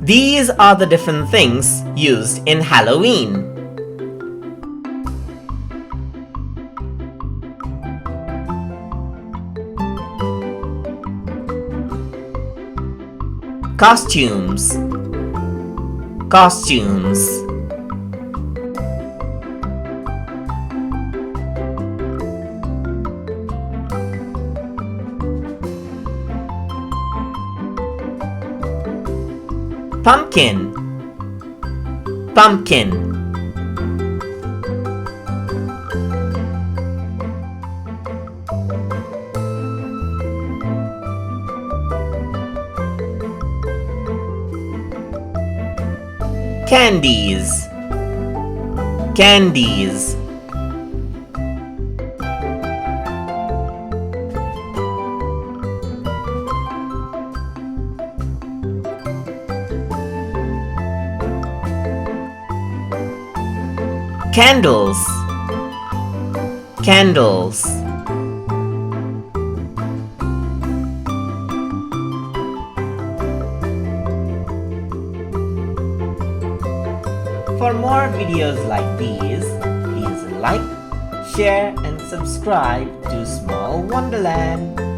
These are the different things used in Halloween. Costumes. Costumes. Pumpkin. Pumpkin. Candies. Candies. Candles. Candles. For more videos like these, please like, share and subscribe to Small Wonderland.